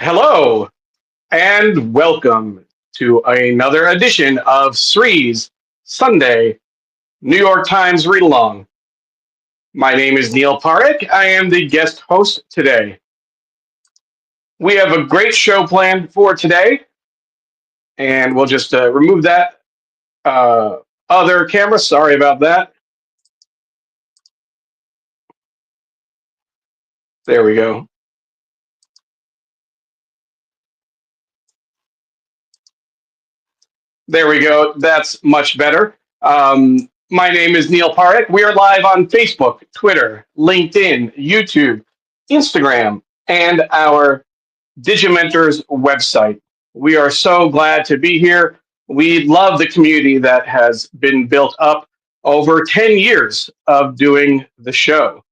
Hello and welcome to another edition of Sree's Sunday New York Times Read Along. My name is Neil Parekh. I am the guest host today. We have a great show planned for today, and we'll just remove that uh, other camera. Sorry about that. There we go. There we go. That's much better. My name is Neil Parekh. We are live on Facebook, Twitter, LinkedIn, YouTube, Instagram, and our Digimentors website. We are so glad to be here. We love the community that has been built up over 10 years of doing the show.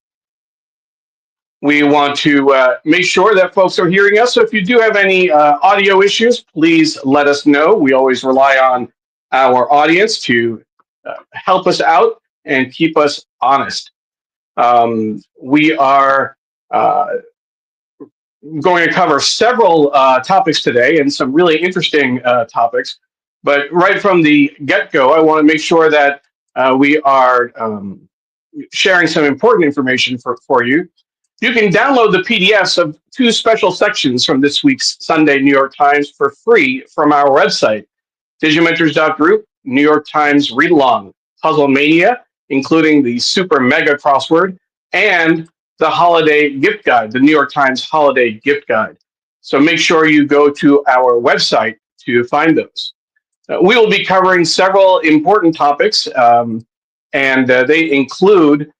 We want to make sure that folks are hearing us. So if you do have any audio issues, please let us know. We always rely on our audience to help us out and keep us honest. We are going to cover several topics today and some really interesting topics. But right from the get-go, I want to make sure that we are sharing some important information for you. You can download the PDFs of two special sections from this week's Sunday New York Times for free from our website, Digimentors.group, New York Times Read Along, Puzzle Mania, including the super mega crossword, and the holiday gift guide, the New York Times holiday gift guide. So make sure you go to our website to find those. We will be covering several important topics, and they include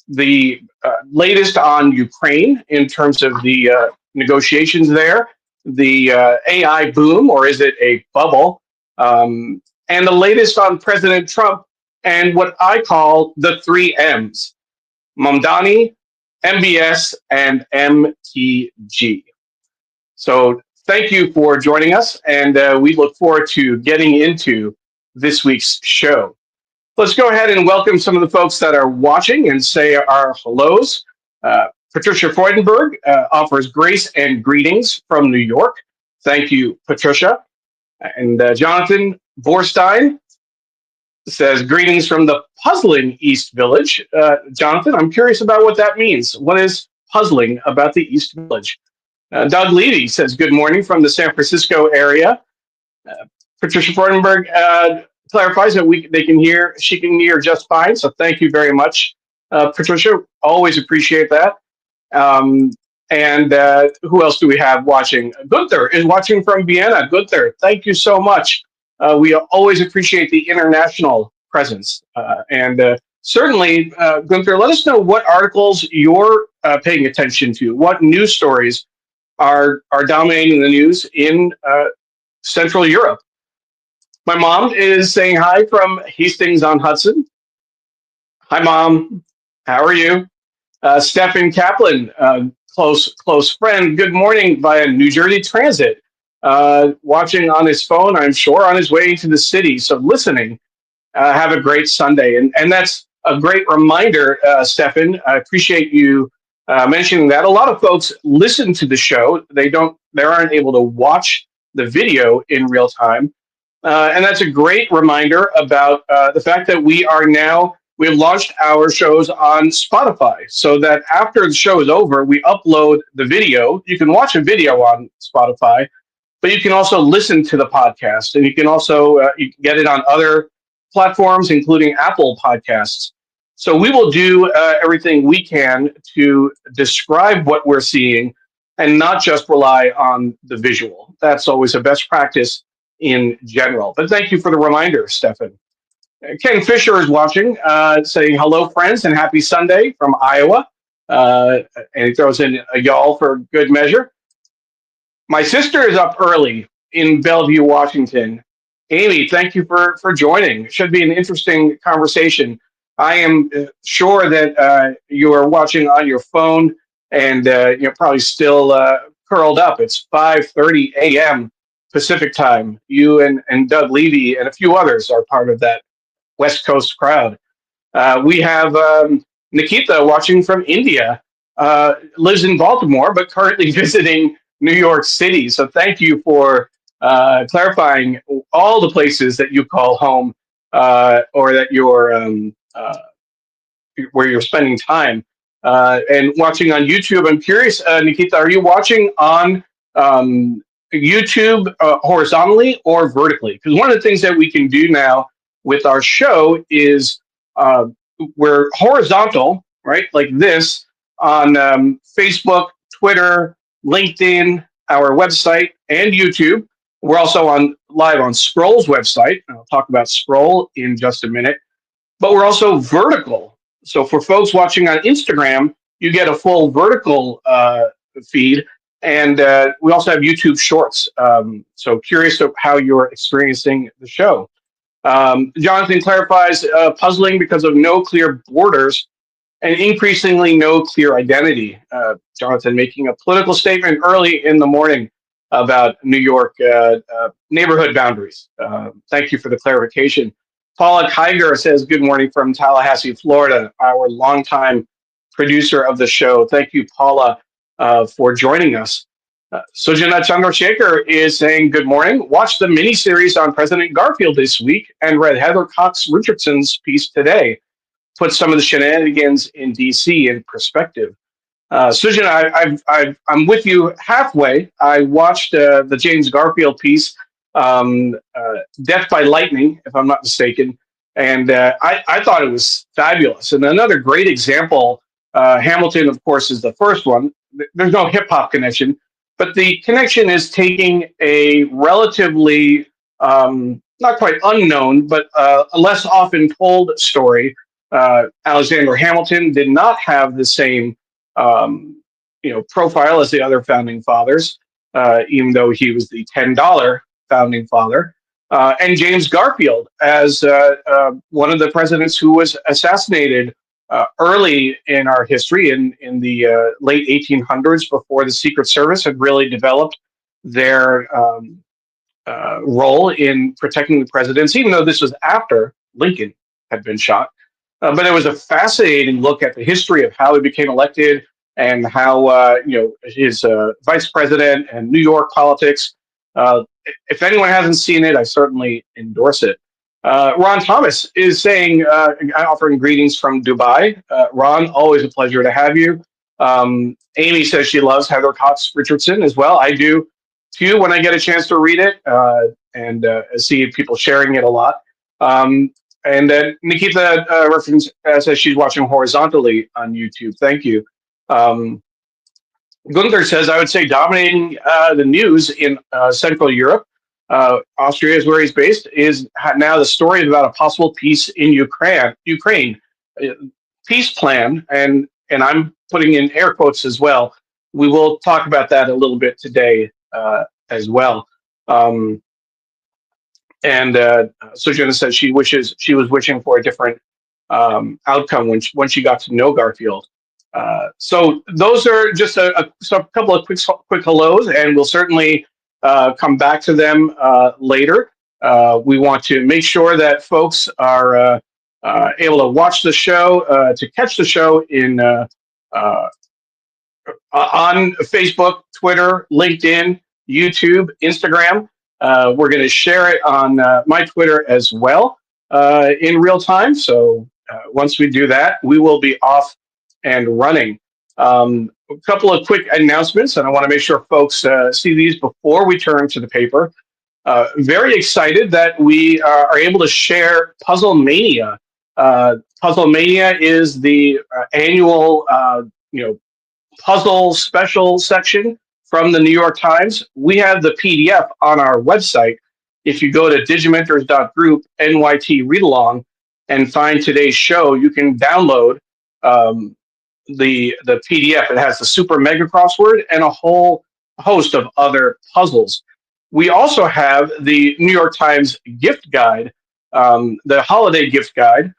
the latest on Ukraine in terms of the negotiations there, the AI boom, or is it a bubble, and the latest on President Trump and what I call the three M's: Mamdani, MBS, and MTG. So thank you for joining us, and we look forward to getting into this week's show. Let's go ahead and welcome some of the folks that are watching and say our hellos. Patricia Freudenberg offers grace and greetings from New York. Thank you, Patricia. And Jonathan Borstein says greetings from the puzzling East Village. Jonathan, I'm curious about what that means. What is puzzling about the East Village? Doug Levy says good morning from the San Francisco area. Patricia Freudenberg clarifies that she can hear just fine. So thank you very much, Patricia. Always appreciate that. And who else do we have watching? Gunther is watching from Vienna. Gunther, thank you so much. We always appreciate the international presence. And certainly, Gunther, let us know what articles you're paying attention to. What news stories are dominating the news in Central Europe? My mom is saying hi from Hastings-on-Hudson. Hi, Mom. How are you? Stephen Kaplan, close friend. Good morning via New Jersey Transit. Watching on his phone, I'm sure, on his way to the city. So listening. Have a great Sunday. And that's a great reminder, Stephen. I appreciate you mentioning that. A lot of folks listen to the show. They aren't able to watch the video in real time. And that's a great reminder about the fact that we've launched our shows on Spotify, so that after the show is over, we upload the video. You can watch a video on Spotify, but you can also listen to the podcast, and you can also you can get it on other platforms, including Apple Podcasts. So we will do everything we can to describe what we're seeing and not just rely on the visual. That's always a best practice in general. But thank you for the reminder, Stefan. Ken Fisher is watching, saying hello, friends, and happy Sunday from Iowa. And he throws in a y'all for good measure. My sister is up early in Bellevue, Washington. Amy, thank you for joining. It should be an interesting conversation. I am sure that you are watching on your phone, and you're probably still curled up. It's 5:30 a.m. Pacific time. You and Doug Levy and a few others are part of that West Coast crowd. We have Nikita watching from India, lives in Baltimore, but currently visiting New York City. So thank you for clarifying all the places that you call home or that you're where you're spending time and watching on YouTube. I'm curious, Nikita, are you watching on um, YouTube horizontally or vertically? Because one of the things that we can do now with our show is uh, we're horizontal, right? Like this on Facebook, Twitter, LinkedIn, our website, and YouTube. We're also on live on Scroll's website. I'll talk about Scroll in just a minute, but we're also vertical. So for folks watching on Instagram, you get a full vertical feed, and we also have YouTube Shorts. So curious of how you're experiencing the show. Jonathan clarifies puzzling because of no clear borders and increasingly no clear identity. Jonathan making a political statement early in the morning about New York neighborhood boundaries. Thank you for the clarification. Paula Kiger says, good morning from Tallahassee, Florida, our longtime producer of the show. Thank you, Paula, for joining us. Sujana Chandrasekhar is saying, good morning. Watched the miniseries on President Garfield this week and read Heather Cox Richardson's piece today. Put some of the shenanigans in DC in perspective. Sujan, I'm with you halfway. I watched the James Garfield piece, Death by Lightning, if I'm not mistaken, and I thought it was fabulous. And another great example, Hamilton, of course, is the first one. There's no hip hop connection, but the connection is taking a relatively not quite unknown, but a less often told story. Alexander Hamilton did not have the same profile as the other founding fathers, even though he was the $10 founding father. And James Garfield as one of the presidents who was assassinated early in our history in the late 1800s, before the Secret Service had really developed their role in protecting the presidents, even though this was after Lincoln had been shot. But it was a fascinating look at the history of how he became elected and how his vice president and New York politics. If anyone hasn't seen it, I certainly endorse it. Ron Thomas is saying, offering greetings from Dubai. Ron, always a pleasure to have you. Amy says she loves Heather Cox Richardson as well. I do too when I get a chance to read it and see people sharing it a lot. And then Nikita reference says she's watching horizontally on YouTube. Thank you. Gunther says, I would say dominating the news in Central Europe. Austria is where he's based. Is now the story about a possible peace in Ukraine, peace plan, and I'm putting in air quotes as well. We will talk about that a little bit today as well. And Sujana says she was wishing for a different outcome when she got to know Garfield. So those are just a couple of quick hellos, and we'll certainly come back to them later. We want to make sure that folks are able to watch the show, to catch the show on Facebook, Twitter, LinkedIn, YouTube, Instagram. We're going to share it on my Twitter as well in real time. So once we do that, we will be off and running. A couple of quick announcements, and I want to make sure folks see these before we turn to the paper. Very excited that we are able to share Puzzle Mania. Puzzle Mania is the annual, puzzle special section from the New York Times. We have the PDF on our website. If you go to digimentors.group NYT read along and find today's show, you can download the PDF. It has the super mega crossword and a whole host of other puzzles. We also have the New York Times gift guide, the holiday gift guide,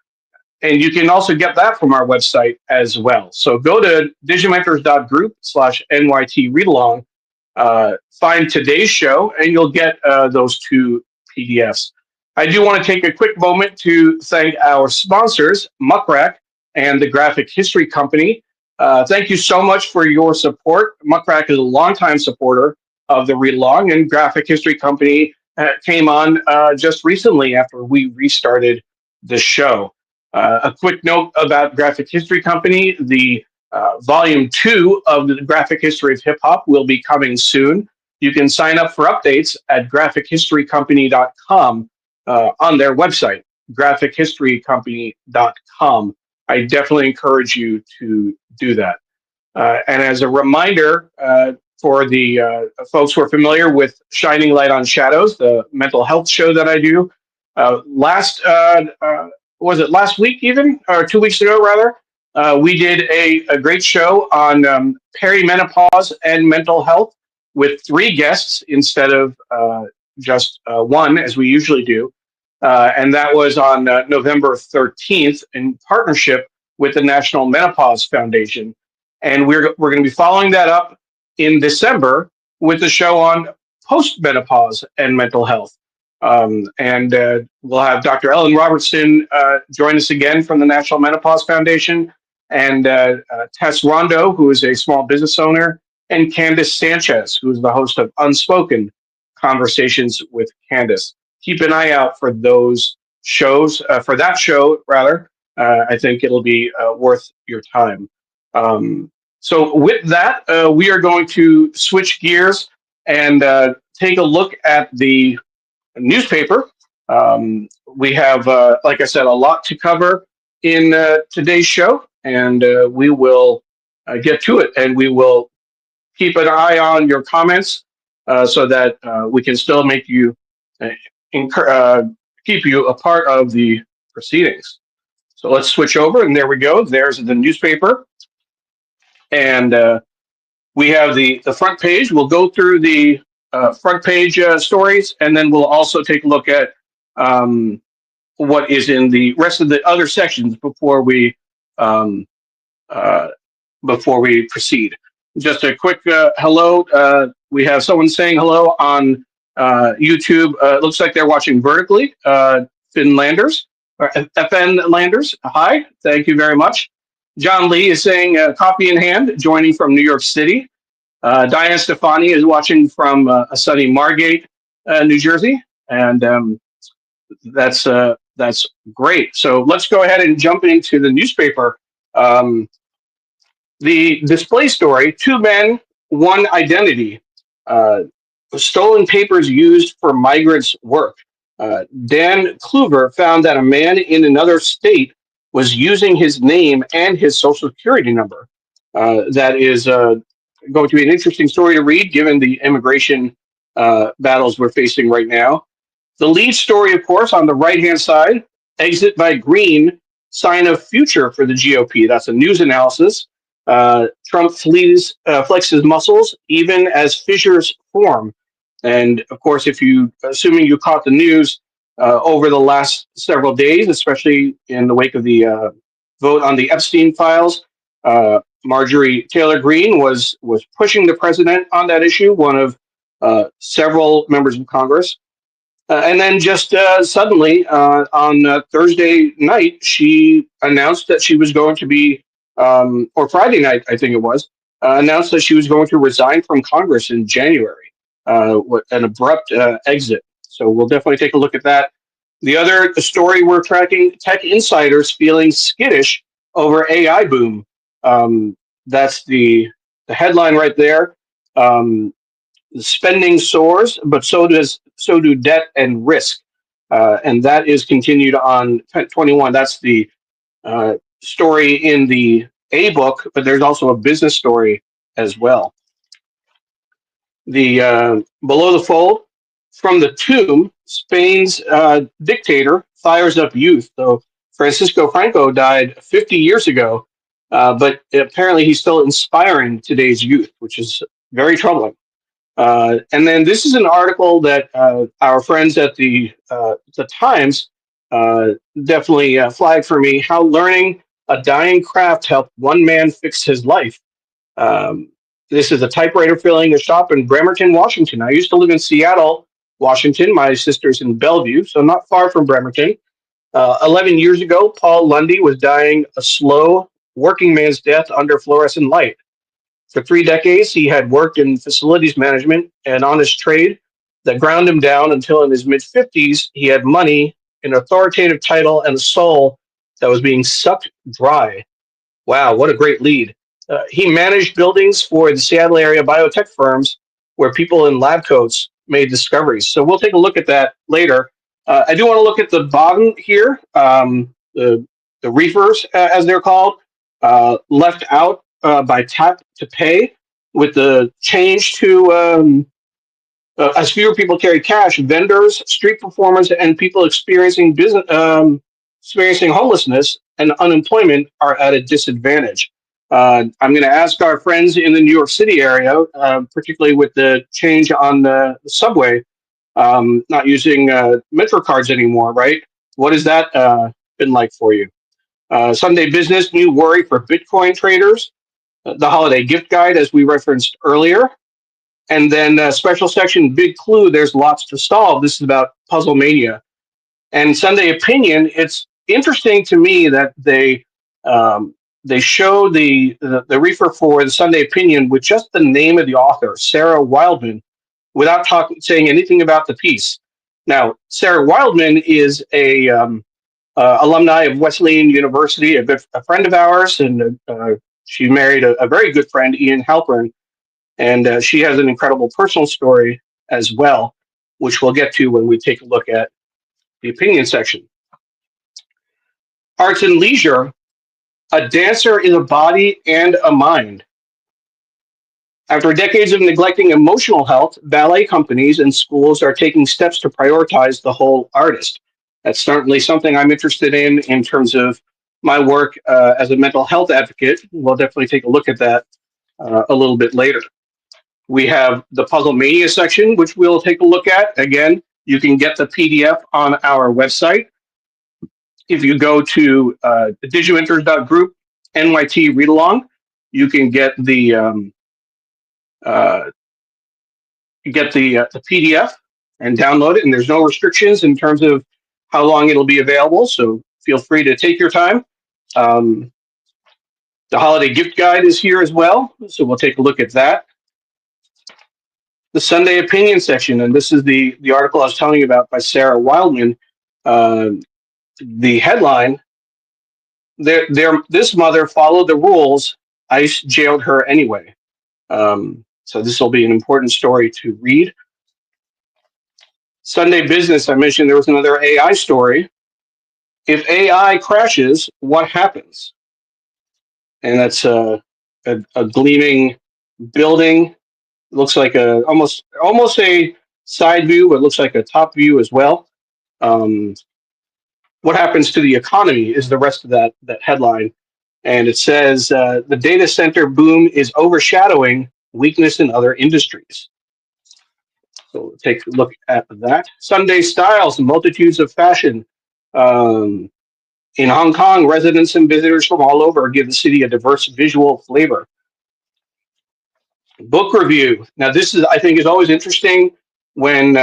and you can also get that from our website as well. So go to digimentors.group/NYT read along, find today's show, and you'll get those two PDFs. I do want to take a quick moment to thank our sponsors, Muckrack and the Graphic History Company. Thank you so much for your support. Muckrack is a longtime supporter of the read along, and Graphic History Company came on just recently after we restarted the show. A quick note about Graphic History Company: the volume 2 of the Graphic History of Hip Hop will be coming soon. You can sign up for updates at graphichistorycompany.com on their website, graphichistorycompany.com. I definitely encourage you to do that. And as a reminder, for the folks who are familiar with Shining Light on Shadows, the mental health show that I do, was it last week even, or 2 weeks ago rather? We did a great show on perimenopause and mental health with 3 guests instead of just one, as we usually do. And that was on November 13th in partnership with the National Menopause Foundation. And we're going to be following that up in December with the show on postmenopause and mental health. And we'll have Dr. Ellen Robertson join us again from the National Menopause Foundation, and Tess Rondo, who is a small business owner, and Candace Sanchez, who is the host of Unspoken Conversations with Candace. Keep an eye out for those shows, for that show, rather. I think it'll be worth your time. So with that, we are going to switch gears and take a look at the newspaper. We have, like I said, a lot to cover in today's show, and we will get to it, and we will keep an eye on your comments so that we can still make you keep you a part of the proceedings. So let's switch over, and there we go. There's the newspaper, and we have the front page. We'll go through the front page stories, and then we'll also take a look at what is in the rest of the other sections um, uh, before we proceed. Just a quick hello. We have someone saying hello on YouTube. It looks like they're watching vertically. Finlanders or FN Landers. Hi, thank you very much. John Lee is saying copy in hand, joining from New York City. Diane Stefani is watching from a sunny Margate, New Jersey, and that's great. So let's go ahead and jump into the newspaper. The display story: 2 men, 1 identity. Stolen papers used for migrants' work. Dan Kluver found that a man in another state was using his name and his social security number. That is going to be an interesting story to read, given the immigration battles we're facing right now. The lead story, of course, on the right-hand side: exit by Green, sign of future for the GOP. That's a news analysis. Trump flexes muscles even as fissures form. And of course, assuming you caught the news over the last several days, especially in the wake of the vote on the Epstein files, Marjorie Taylor Greene was pushing the president on that issue, one of several members of Congress. And then just suddenly on Thursday night, she announced that she was going to be, or Friday night, I think it was, announced that she was going to resign from Congress in January. An abrupt exit. So we'll definitely take a look at that. The other story we're tracking: tech insiders feeling skittish over AI boom. That's the headline right there. Spending soars, but so do debt and risk, and that is continued on 21. That's the story in the A book, but there's also a business story as well. The below the fold: from the tomb, Spain's dictator fires up youth. So Francisco Franco died 50 years ago, but apparently he's still inspiring today's youth, which is very troubling. And then this is an article that our friends at the Times definitely flagged for me: how learning a dying craft helped one man fix his life. Um, this is a typewriter filling a shop in Bremerton, Washington. I used to live in Seattle, Washington. My sister's in Bellevue, so not far from Bremerton. 11 years ago, Paul Lundy was dying a slow working man's death under fluorescent light. For 3 decades, he had worked in facilities management and honest trade that ground him down until in his mid 50s, he had money, an authoritative title, and a soul that was being sucked dry. Wow, what a great lead. He managed buildings for the Seattle area biotech firms where people in lab coats made discoveries. So we'll take a look at that later. I do want to look at the bottom here, the reefers, as they're called, left out by tap to pay with the change to as fewer people carry cash, vendors, street performers, and people experiencing homelessness and unemployment are at a disadvantage. I'm going to ask our friends in the New York City area, particularly with the change on the subway, not using Metro cards anymore, right? What has that been like for you? Sunday business, new worry for Bitcoin traders. The holiday gift guide, as we referenced earlier. And then special section, big clue, there's lots to solve. This is about Puzzle Mania. And Sunday opinion, it's interesting to me that they show the reefer for the Sunday opinion with just the name of the author, Sarah Wildman, without saying anything about the piece. Now, Sarah Wildman is a alumni of Wesleyan University, a friend of ours, and she married a very good friend, Ian Halpern, and she has an incredible personal story as well, which we'll get to when we take a look at the opinion section. Arts and leisure, a dancer is a body and a mind. After decades of neglecting emotional health, ballet companies and schools are taking steps to prioritize the whole artist. That's certainly something I'm interested in terms of my work as a mental health advocate. We'll definitely take a look at that a little bit later. We have the Puzzle Mania section, which we'll take a look at. Again, you can get the PDF on our website. If you go to digimentors.group NYT read along, you can get the PDF and download it, and there's no restrictions in terms of how long it'll be available. So feel free to take your time. The holiday gift guide is here as well, so we'll take a look at that. The Sunday opinion section, and this is the article I was telling you about by Sarah Wildman. The headline: this mother followed the rules. ICE jailed her anyway. So this will be an important story to read. Sunday business, I mentioned there was another AI story. If AI crashes, what happens? And that's a gleaming building. Looks like almost a side view, but looks like a top view as well. What happens to the economy is the rest of that headline. And it says the data center boom is overshadowing weakness in other industries. So we'll take a look at that. Sunday styles, multitudes of fashion. In Hong Kong, residents and visitors from all over give the city a diverse visual flavor. Book review. Now, this is, I think, is always interesting when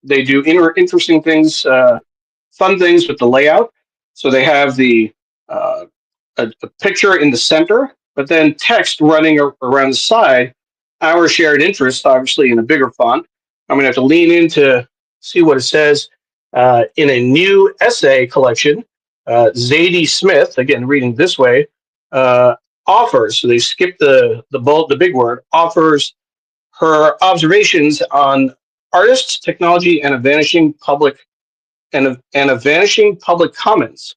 they do interesting things, fun things with the layout. So they have a picture in the center, but then text running around the side. Our shared interest, obviously, in a bigger font. I'm going to have to lean in to see what it says. In a new essay collection, Zadie Smith, again, reading this way, offers, so they skip the big word, offers her observations on artists, technology, and a vanishing public commons.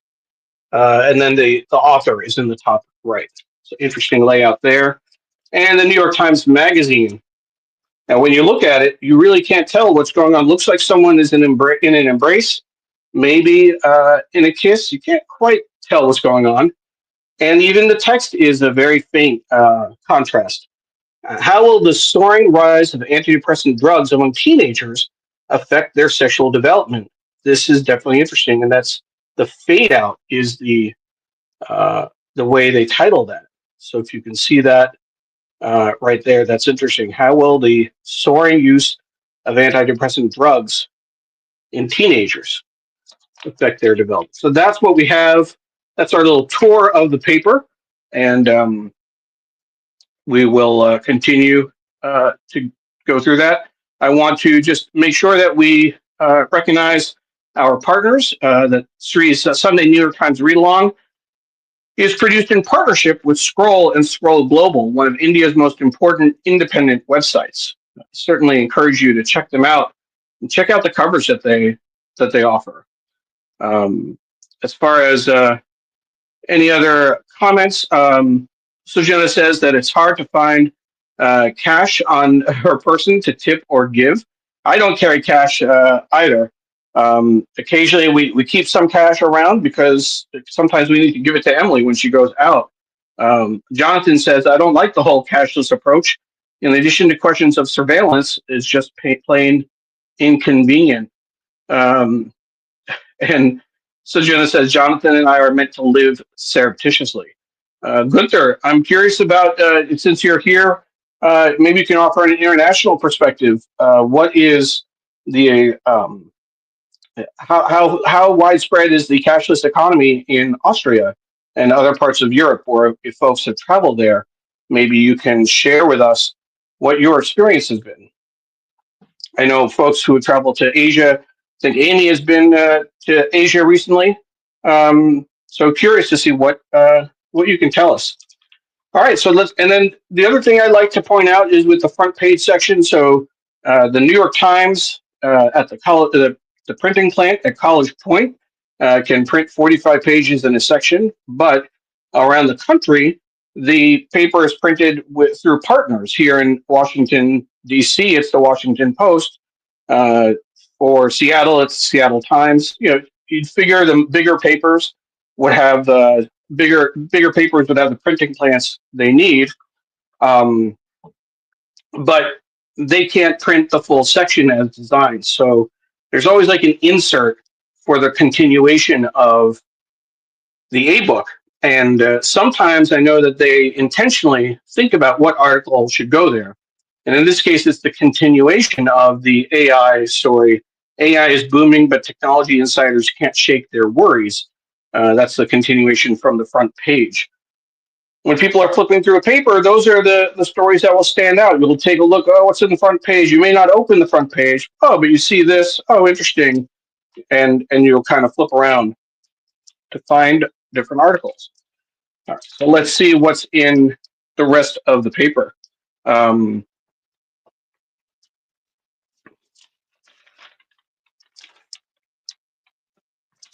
And then the author is in the top right. So interesting layout there. And the New York Times Magazine. Now, when you look at it, you really can't tell what's going on. Looks like someone is in an embrace, maybe in a kiss. You can't quite tell what's going on. And even the text is a very faint contrast. How will the soaring rise of antidepressant drugs among teenagers affect their sexual development? This is definitely interesting, and that's the fade out is the way they title that. So if you can see that right there, that's interesting. How will the soaring use of antidepressant drugs in teenagers affect their development? So that's what we have. That's our little tour of the paper. And we will continue to go through that. I want to just make sure that we recognize our partners. That Sree's Sunday New York Times Read Along is produced in partnership with Scroll and Scroll Global, one of India's most important independent websites. I certainly encourage you to check them out and check out the coverage that they offer. As far as any other comments, Sujana says that it's hard to find cash on her person to tip or give. I don't carry cash either. Occasionally, we keep some cash around because sometimes we need to give it to Emily when she goes out. Jonathan says, I don't like the whole cashless approach. In addition to questions of surveillance, it's just plain inconvenient. Um, and Sojana says, Jonathan and I are meant to live surreptitiously. Gunther, I'm curious about, since you're here, maybe you can offer an international perspective. What is the, how widespread is the cashless economy in Austria and other parts of Europe, or if folks have traveled there, maybe you can share with us what your experience has been. I know folks who have traveled to Asia. I think Amy has been to Asia recently. So curious to see what you can tell us. All right, so and then the other thing I'd like to point out is with the front page section. So the New York Times at the printing plant at College Point can print 45 pages in a section, but around the country, the paper is printed through partners. Here in Washington, D.C., it's the Washington Post. For Seattle, it's the Seattle Times. You'd figure the bigger papers would have bigger papers would have the printing plants they need, but they can't print the full section as designed. So there's always like an insert for the continuation of the A-book. And sometimes I know that they intentionally think about what article should go there. And in this case, it's the continuation of the AI story. AI is booming, but technology insiders can't shake their worries. That's the continuation from the front page. When people are flipping through a paper, those are the stories that will stand out. You'll take a look, oh, what's in the front page? You may not open the front page. Oh, but you see this. Oh, interesting. And you'll kind of flip around to find different articles. All right, so let's see what's in the rest of the paper.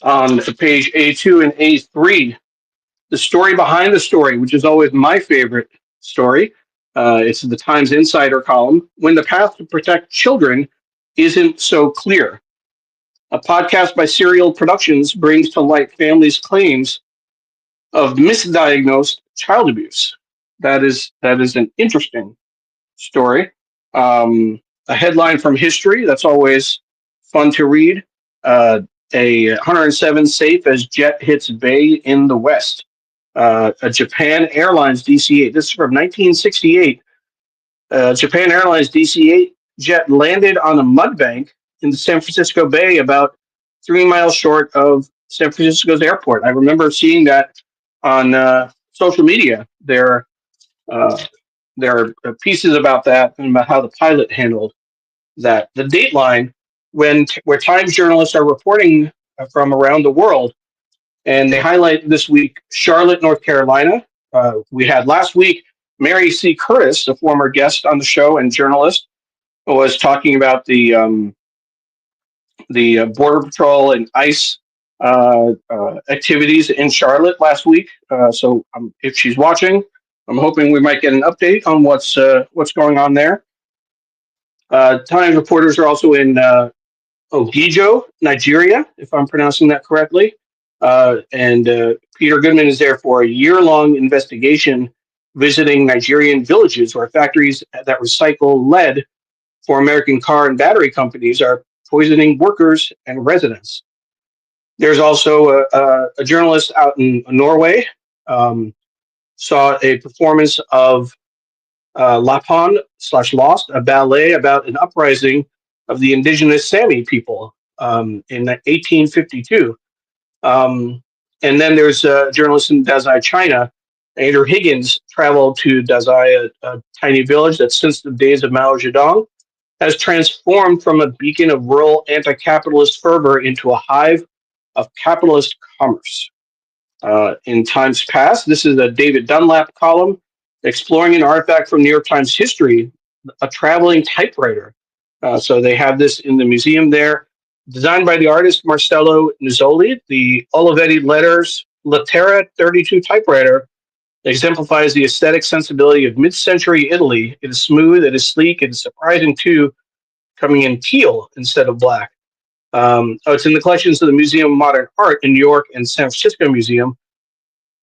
On page A2 and A3, the story behind the story, which is always my favorite story. It's the Times Insider column. When the path to protect children isn't so clear. A podcast by Serial Productions brings to light families' claims of misdiagnosed child abuse. That is an interesting story. A headline from history that's always fun to read. A 107 safe as jet hits bay in the West. A Japan Airlines DC-8. This is from 1968. Japan Airlines DC-8 jet landed on a mudbank in the San Francisco Bay, about 3 miles short of San Francisco's airport. I remember seeing that on social media. There are pieces about that and about how the pilot handled that. The Dateline, where Times journalists are reporting from around the world, and they highlight this week Charlotte, North Carolina. We had last week Mary C. Curtis, a former guest on the show and journalist, was talking about the Border Patrol and ICE activities in Charlotte last week. So if she's watching, I'm hoping we might get an update on what's going on there. Times reporters are also in Ogijo, Nigeria, if I'm pronouncing that correctly. And Peter Goodman is there for a year-long investigation visiting Nigerian villages where factories that recycle lead for American car and battery companies are poisoning workers and residents. There's also a journalist out in Norway, saw a performance of Lapon/Lost, a ballet about an uprising of the indigenous Sami people in 1852. And then there's a journalist in Dazai, China, Andrew Higgins traveled to Dazai, a tiny village that since the days of Mao Zedong has transformed from a beacon of rural anti-capitalist fervor into a hive of capitalist commerce. In times past, this is a David Dunlap column exploring an artifact from New York Times history, a traveling typewriter. So they have this in the museum there. Designed by the artist Marcello Nizzoli, the Olivetti Lettera 32 typewriter exemplifies the aesthetic sensibility of mid-century Italy. It is smooth, it is sleek, it is surprising too, coming in teal instead of black. It's in the collections of the Museum of Modern Art in New York and San Francisco Museum.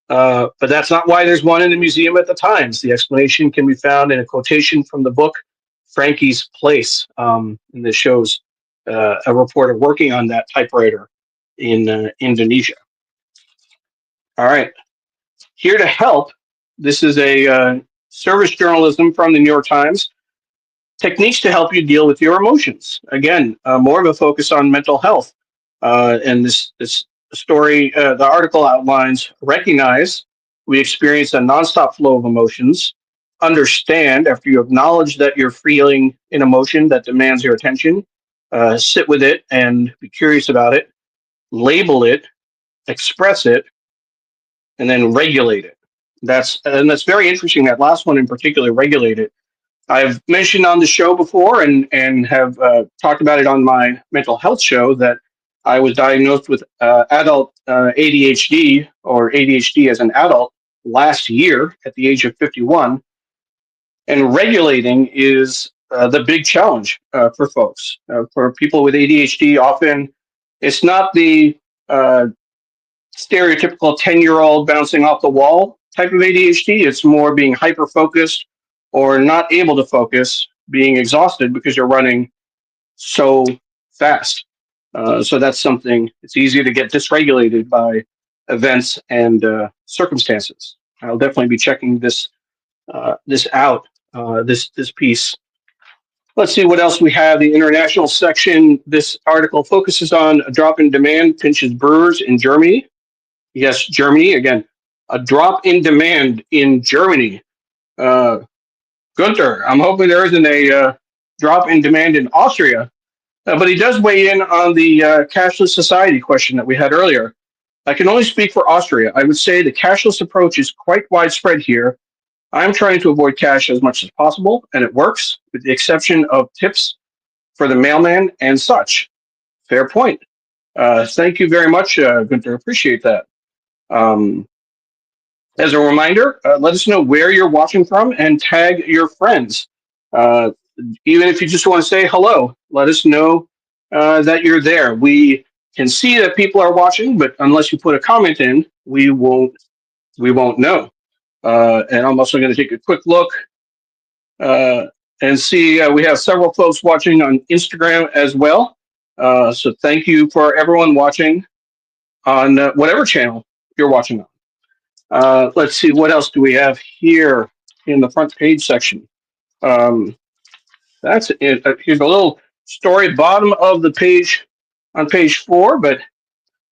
But that's not why there's one in the museum at the Times. The explanation can be found in a quotation from the book Frankie's Place. And this shows a reporter working on that typewriter in Indonesia. All right. Here to help, this is a service journalism from the New York Times. Techniques to help you deal with your emotions. Again, more of a focus on mental health. And this story, the article outlines recognize we experience a nonstop flow of emotions. Understand after you acknowledge that you're feeling an emotion that demands your attention. Sit with it and be curious about it. Label it, express it, and then regulate it. That's very interesting. That last one in particular, regulate it. I've mentioned on the show before and have talked about it on my mental health show that I was diagnosed with adult ADHD or ADHD as an adult last year at the age of 51. And regulating is the big challenge for folks. For people with ADHD, often it's not the stereotypical 10-year-old bouncing off the wall type of ADHD. It's more being hyper focused or not able to focus, being exhausted because you're running so fast. So that's something, it's easy to get dysregulated by events and circumstances. I'll definitely be checking this out, this piece. Let's see what else we have. The international section. This article focuses on a drop in demand pinches brewers in Germany. Yes, Germany again. A drop in demand in Germany. Gunther, I'm hoping there isn't a drop in demand in Austria, but he does weigh in on the cashless society question that we had earlier. I can only speak for Austria. I would say the cashless approach is quite widespread here. I'm trying to avoid cash as much as possible, and it works, with the exception of tips for the mailman and such. Fair point. Thank you very much, Gunther. Appreciate that. Um, as a reminder, let us know where you're watching from and tag your friends. Uh, Even if you just want to say hello, let us know that you're there. We can see that people are watching, but unless you put a comment in, we won't know. And I'm also going to take a quick look uh, and see we have several folks watching on Instagram as well. So thank you for everyone watching on whatever channel you're watching on. Let's see, what else do we have here in the front page section? Um, that's it. Here's a little story, bottom of the page on page 4. But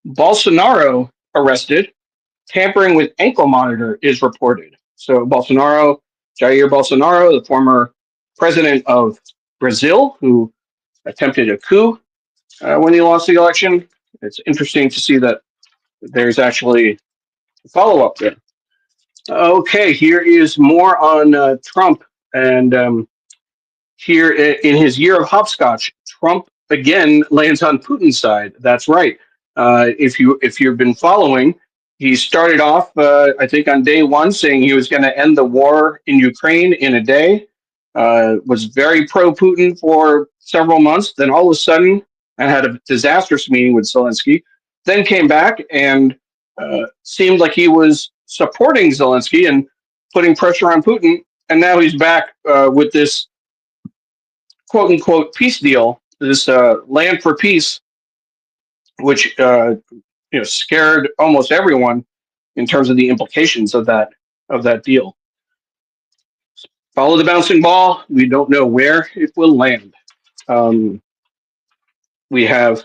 Bolsonaro arrested, tampering with ankle monitor is reported. So Bolsonaro, Jair Bolsonaro, the former president of Brazil, who attempted a coup when he lost the election. It's interesting to see that there's actually a follow-up there. Okay, here is more on Trump. And here in his year of hopscotch, Trump again lands on Putin's side. That's right. If you've been following, he started off, I think, on day one, saying he was going to end the war in Ukraine in a day. Was very pro Putin for several months. Then all of a sudden, and had a disastrous meeting with Zelensky. Then came back and seemed like he was supporting Zelensky and putting pressure on Putin. And now he's back with this quote unquote peace deal, this land for peace, which scared almost everyone in terms of the implications of that deal. Follow the bouncing ball. We don't know where it will land. We have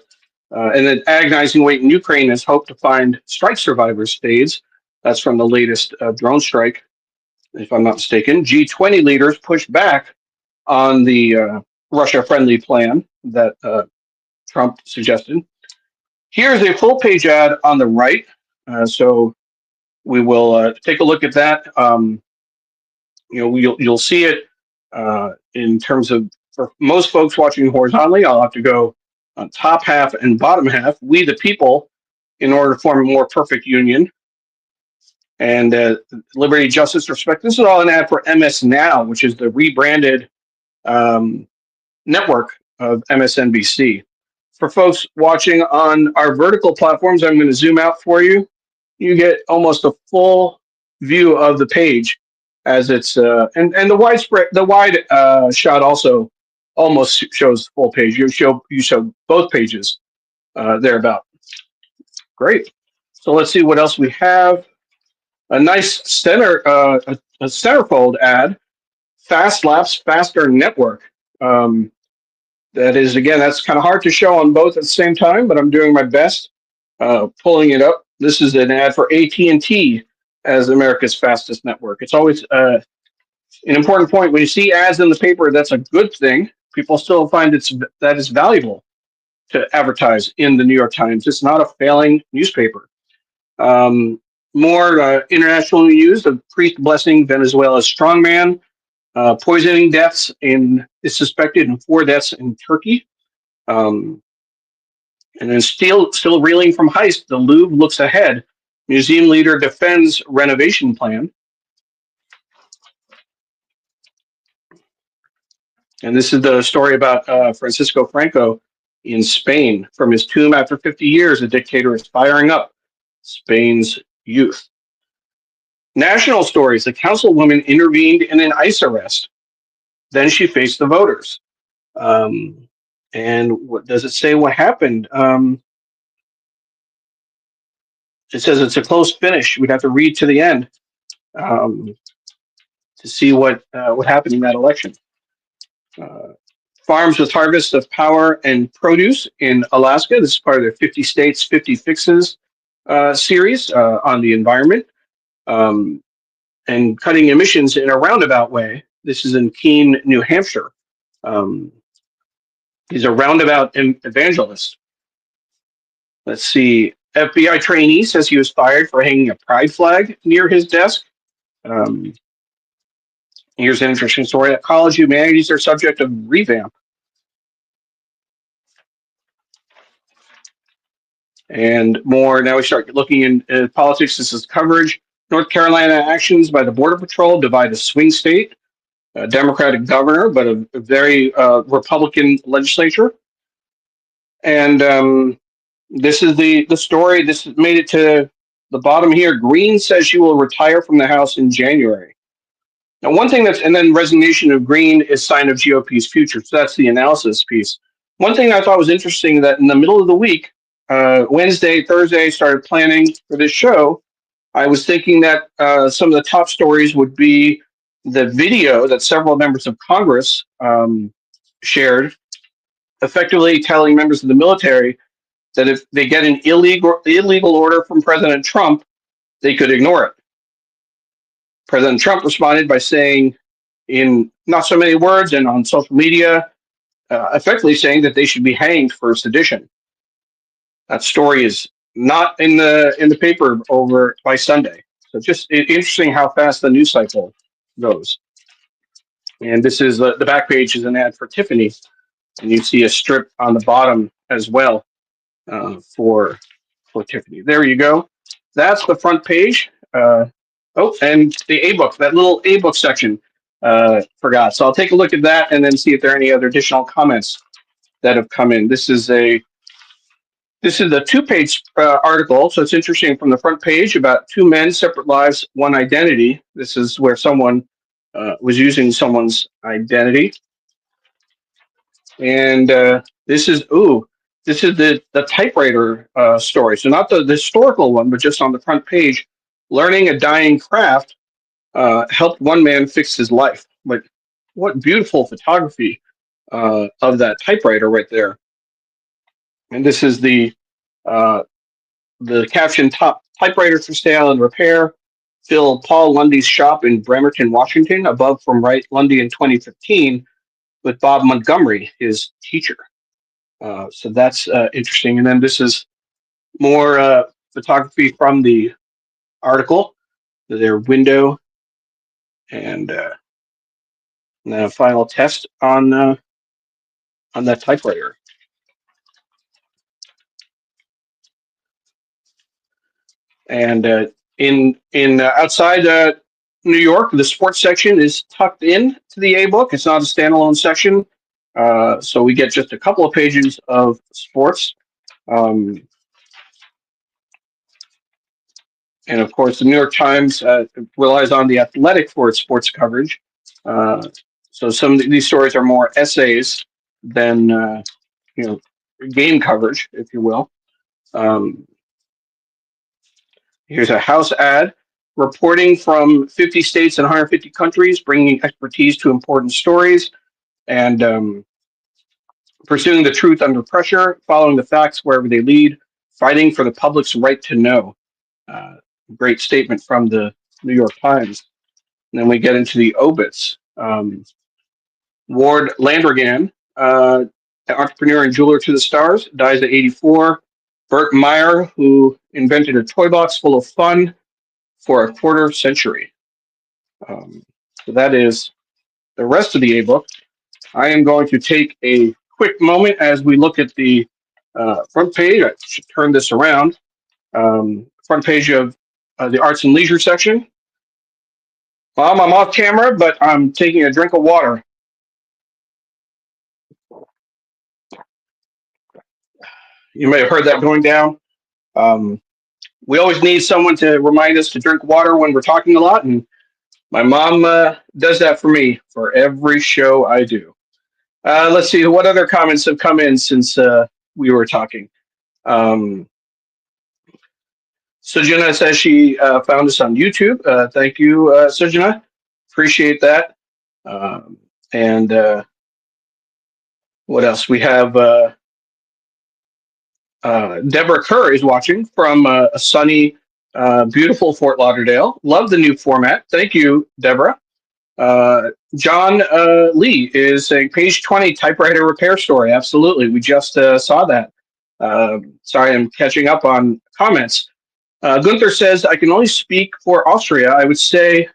and then agonizing wait in Ukraine has hoped to find strike survivors stays. That's from the latest drone strike, if I'm not mistaken. G20 leaders push back on the Russia-friendly plan that Trump suggested. Here's a full-page ad on the right, so we will take a look at that. You'll see it in terms of, for most folks watching horizontally, I'll have to go on top half and bottom half. We the people, in order to form a more perfect union, and liberty, justice, respect. This is all an ad for MS Now, which is the rebranded um, network of MSNBC. For folks watching on our vertical platforms, I'm going to zoom out for you. You get almost a full view of the page as it's and the wide shot also almost shows the full page. You show both pages thereabout. Great. So let's see what else we have. A nice a centerfold ad. Fast Laps Faster Network. That is, again, that's kind of hard to show on both at the same time, but I'm doing my best pulling it up. This is an ad for AT&T as America's fastest network. It's always an important point. When you see ads in the paper, that's a good thing. People still find that is valuable to advertise in the New York Times. It's not a failing newspaper. More international news of priest blessing Venezuela's strongman. Poisoning deaths is suspected in 4 deaths in Turkey. And then still reeling from heist, the Louvre looks ahead. Museum leader defends renovation plan. And this is the story about Francisco Franco in Spain. From his tomb after 50 years, the dictator is firing up Spain's youth. National stories. The councilwoman intervened in an ICE arrest. Then she faced the voters. And what does it say what happened? It says it's a close finish. We'd have to read to the end to see what happened in that election. Farms with Harvest of Power and Produce in Alaska. This is part of their 50 States, 50 Fixes series on the environment and cutting emissions in a roundabout way. This is in Keene, New Hampshire. He's a roundabout evangelist. Let's see. FBI trainee says he was fired for hanging a pride flag near his desk. Here's an interesting story that college humanities are subject of revamp. And more. Now we start looking in politics. This is coverage. North Carolina actions by the Border Patrol divide a swing state, a Democratic governor, but a very Republican legislature. And this is the story. This made it to the bottom here. Green says she will retire from the House in January. Now, one thing and then resignation of Green is sign of GOP's future. So that's the analysis piece. One thing I thought was interesting that in the middle of the week, Wednesday, Thursday, started planning for this show. I was thinking that some of the top stories would be the video that several members of Congress shared, effectively telling members of the military that if they get an illegal order from President Trump, they could ignore it. President Trump responded by saying, in not so many words and on social media, effectively saying that they should be hanged for sedition. That story is not in the paper over by Sunday. So just interesting how fast the news cycle goes. And this is the back page is an ad for Tiffany, and you see a strip on the bottom as well for Tiffany. There you go. That's the front page. And the A-book, that little A-book section, forgot. So I'll take a look at that and then see if there are any other additional comments that have come in. This is a 2-page article, so it's interesting from the front page about 2 men, separate lives, one identity. This is where someone was using someone's identity. And this is the typewriter story. So not the historical one, but just on the front page. Learning a dying craft helped one man fix his life. But what beautiful photography of that typewriter right there. And this is the caption top typewriters for sale and repair fill Paul Lundy's shop in Bremerton, Washington, above from Wright Lundy in 2015 with Bob Montgomery, his teacher. So that's interesting. And then this is more photography from the article, their window, and then a final test on that typewriter. And in outside New York, the sports section is tucked in to the A book. It's not a standalone section, so we get just a couple of pages of sports. Um, and of course, the New York Times relies on the Athletic for its sports coverage. So some of these stories are more essays than you know game coverage, if you will. Um, Here's a house ad reporting from 50 states and 150 countries, bringing expertise to important stories and pursuing the truth under pressure, following the facts wherever they lead, fighting for the public's right to know. Uh, Great statement from the New York Times. And then we get into the obits. Ward Landrigan, an entrepreneur and jeweler to the stars, dies at 84. Bert Meyer, who invented a toy box full of fun for a quarter century. So that is the rest of the A book. I am going to take a quick moment as we look at the front page. I should turn this around. Front page of the arts and leisure section. I'm off camera, but I'm taking a drink of water. You may have heard that going down. We always need someone to remind us to drink water when we're talking a lot, and my mom does that for me for every show I do. Let's see what other comments have come in since we were talking. Sujana says she found us on YouTube. Thank you, Sujana. Appreciate that. And what else? We have Deborah Kerr is watching from a sunny, beautiful Fort Lauderdale. Love the new format. Thank you, Deborah. John Lee is saying page 20 typewriter repair story. Absolutely. We just saw that. Sorry, I'm catching up on comments. Gunther says, I can only speak for Austria. I would say,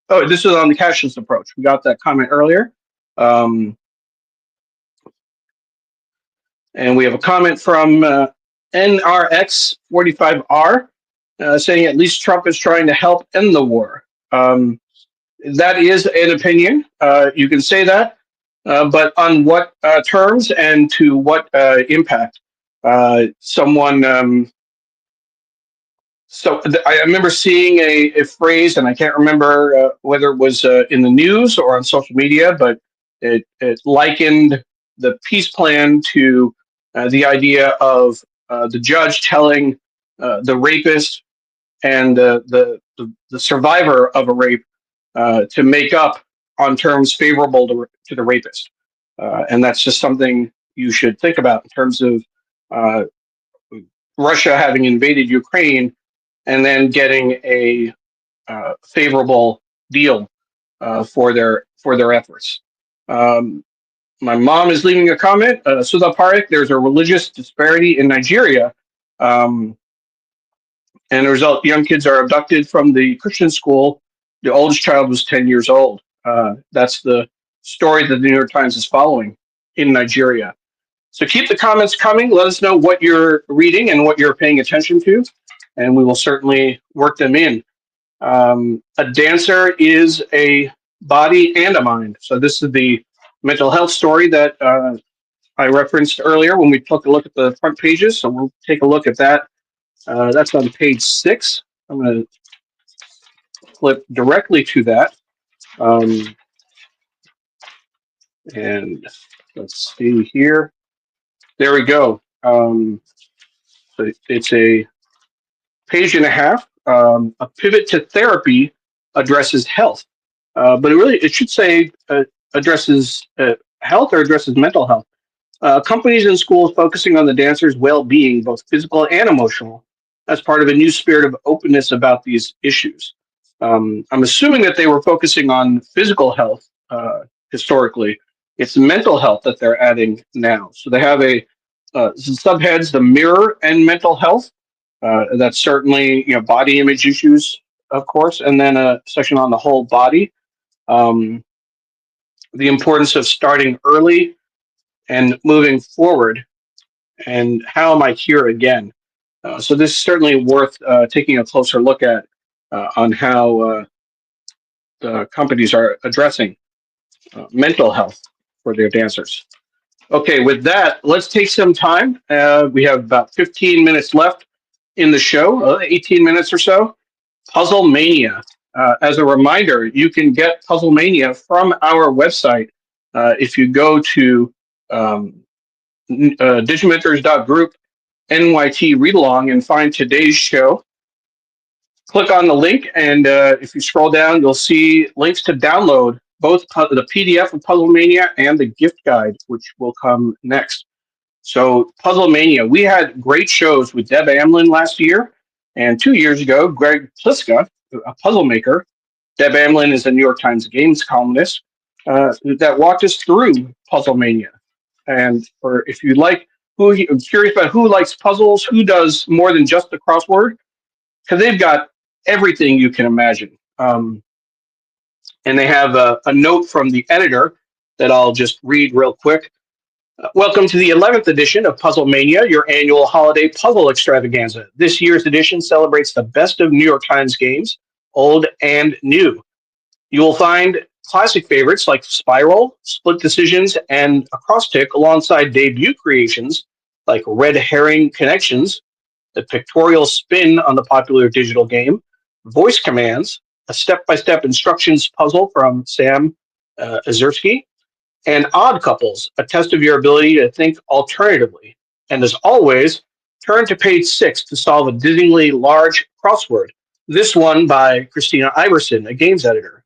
oh, this is on the cashless approach. We got that comment earlier. And we have a comment from NRX45R saying at least Trump is trying to help end the war. That is an opinion. You can say that, but on what terms and to what impact? I remember seeing a phrase, and I can't remember whether it was in the news or on social media, but it likened the peace plan to the idea of the judge telling the rapist and the survivor of a rape to make up on terms favorable to the rapist. And that's just something you should think about in terms of Russia having invaded Ukraine and then getting a favorable deal for their efforts. My mom is leaving a comment. Sudha Parekh, there's a religious disparity in Nigeria. And the result, young kids are abducted from the Christian school. The oldest child was 10 years old. That's the story that the New York Times is following in Nigeria. So keep the comments coming. Let us know what you're reading and what you're paying attention to, and we will certainly work them in. A dancer is a body and a mind. So this is the mental health story that I referenced earlier when we took a look at the front pages. So we'll take a look at that. That's on page 6. I'm going to flip directly to that. And let's see here. There we go. So it's a page and a half. A pivot to therapy addresses health, but it should say addresses health or addresses mental health. Companies and schools focusing on the dancers' well-being, both physical and emotional, as part of a new spirit of openness about these issues. I'm assuming that they were focusing on physical health historically. It's mental health that they're adding now. So they have some subheads: the mirror and mental health. That's certainly body image issues, of course, and then a section on the whole body. Um, the importance of starting early and moving forward, and how am I here again? So this is certainly worth taking a closer look at on how the companies are addressing mental health for their dancers. Okay, with that, let's take some time. We have about 15 minutes left in the show, 18 minutes or so. Puzzle Mania. As a reminder, you can get Puzzle Mania from our website if you go to digimentors.group NYT read along and find today's show. Click on the link, and if you scroll down, you'll see links to download both the PDF of Puzzle Mania and the gift guide, which will come next. So, Puzzle Mania, we had great shows with Deb Amlin last year, and 2 years ago, Greg Pliska, a puzzle maker. Deb Amlin is a New York Times Games columnist that walked us through Puzzle Mania. And for if you like, I'm curious about who likes puzzles, who does more than just the crossword, because they've got everything you can imagine. And they have a note from the editor that I'll just read real quick. Welcome to the 11th edition of Puzzle Mania, your annual holiday puzzle extravaganza. This year's edition celebrates the best of New York Times games, old and new. You will find classic favorites like Spiral, Split Decisions, and Acrostic alongside debut creations like Red Herring Connections, the pictorial spin on the popular digital game, voice commands, a step-by-step instructions puzzle from Sam Azursky, and Odd Couples, a test of your ability to think alternatively. And as always, turn to page 6 to solve a dizzyingly large crossword, this one by Christina Iverson, a games editor.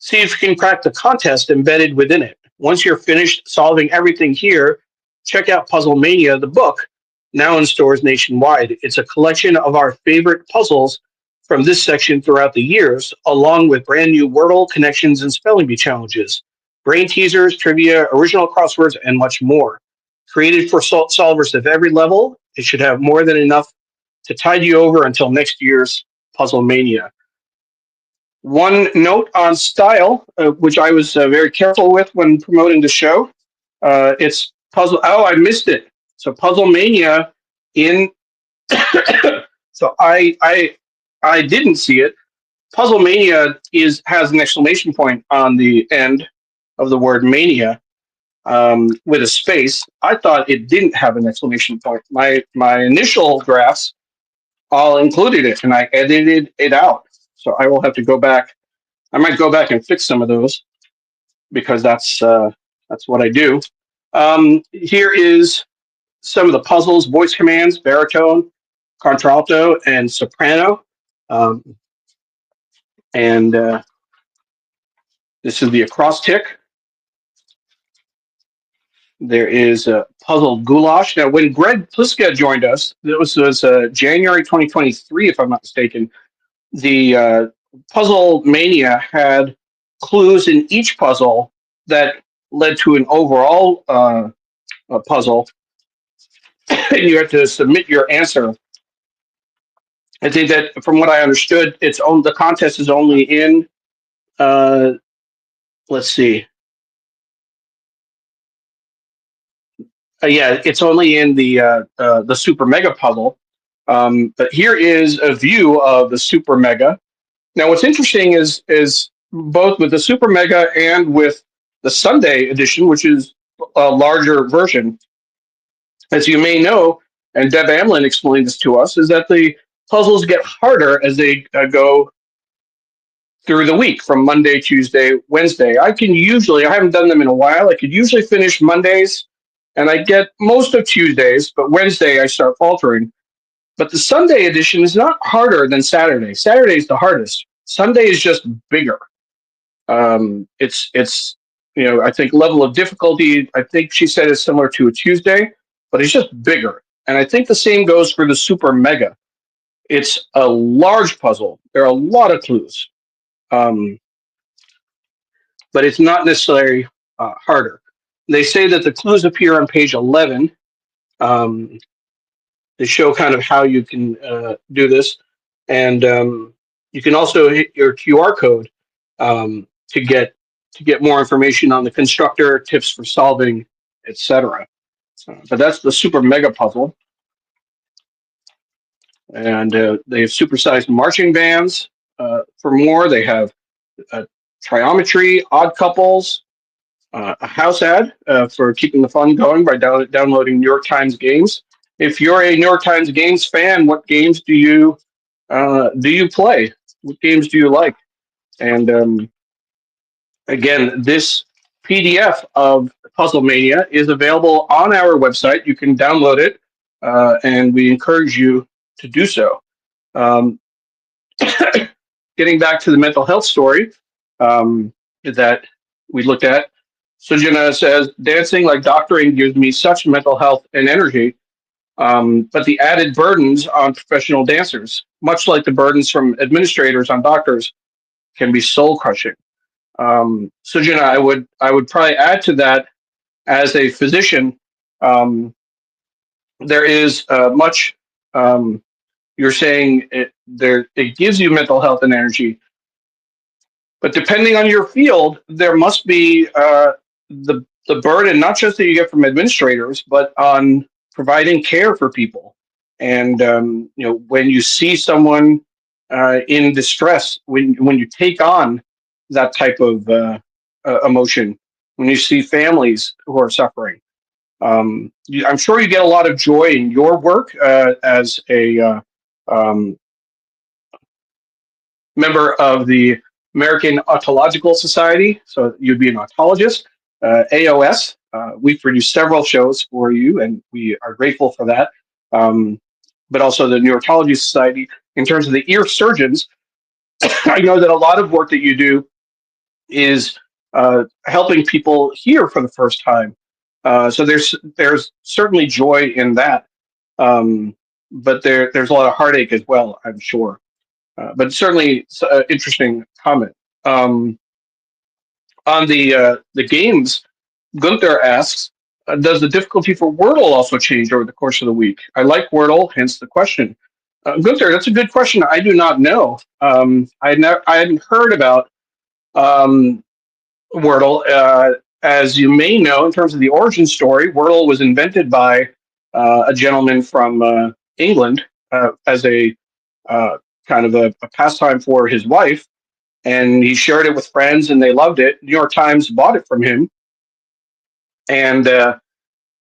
See if you can crack the contest embedded within it. Once you're finished solving everything here, check out Puzzle Mania, the book, now in stores nationwide. It's a collection of our favorite puzzles from this section throughout the years, along with brand new Wordle, connections, and spelling bee challenges, brain teasers, trivia, original crosswords, and much more. Created for solvers of every level, it should have more than enough to tide you over until next year's Puzzle Mania. One note on style, which I was very careful with when promoting the show. It's puzzle. Oh, I missed it. So Puzzle Mania in. so I didn't see it. Puzzle Mania has an exclamation point on the end of the word mania with a space. I thought it didn't have an exclamation point. My initial drafts all included it, and I edited it out. So I will have to go back. I might go back and fix some of those because that's what I do. Here is some of the puzzles: voice commands, baritone, contralto, and soprano. Um, and This is the acrostic. There is a puzzle goulash. Now, when Greg Pliska joined us, this was January 2023, if I'm not mistaken. The Puzzle Mania had clues in each puzzle that led to an overall puzzle, and you had to submit your answer. I think that, from what I understood, the contest is only in. Let's see. Yeah, it's only in the Super Mega puzzle. But here is a view of the Super Mega. Now, what's interesting is both with the Super Mega and with the Sunday edition, which is a larger version, as you may know, and Deb Amlin explained this to us, is that the puzzles get harder as they go through the week from Monday, Tuesday, Wednesday. I haven't done them in a while. I could usually finish Mondays and I get most of Tuesdays, but Wednesday I start faltering. But the Sunday edition is not harder than Saturday. Saturday is the hardest. Sunday is just bigger. It's I think level of difficulty, I think she said is similar to a Tuesday, but it's just bigger. And I think the same goes for the Super Mega. It's a large puzzle. There are a lot of clues, um, but it's not necessarily harder. They say that the clues appear on page 11. Um, they show kind of how you can do this, and you can also hit your QR code to get more information on the constructor, tips for solving, etc. But that's the super mega puzzle, and they have supersized marching bands. For more, they have triometry, odd couples, a house ad for keeping the fun going by downloading New York Times games. If you're a New York Times games fan, what games do you play? What games do you like? And again, this PDF of Puzzle Mania is available on our website. You can download it, and we encourage you to do so. Um, Getting back to the mental health story that we looked at, Sujana says, dancing like doctoring gives me such mental health and energy, but the added burdens on professional dancers, much like the burdens from administrators on doctors, can be soul crushing. Sujana, I would probably add to that as a physician, um, there is much. You're saying it gives you mental health and energy, but depending on your field, there must be the burden not just that you get from administrators, but on providing care for people. And when you see someone in distress, when you take on that type of emotion, when you see families who are suffering, I'm sure you get a lot of joy in your work as a um, member of the American Otological Society. So you'd be an otologist. AOS. We've produced several shows for you, and we are grateful for that. But also the Neurotology Society. In terms of the ear surgeons, I know that a lot of work that you do is helping people hear for the first time. So there's certainly joy in that, but there's a lot of heartache as well, I'm sure. But certainly interesting comment. Um, on the games, Gunther asks, does the difficulty for Wordle also change over the course of the week? I like Wordle, hence the question. Gunther, that's a good question. I do not know. I hadn't heard about um, Wordle. As you may know, in terms of the origin story, Wordle was invented by a gentleman from England as a kind of a pastime for his wife, and he shared it with friends, and they loved it. New York Times bought it from him, and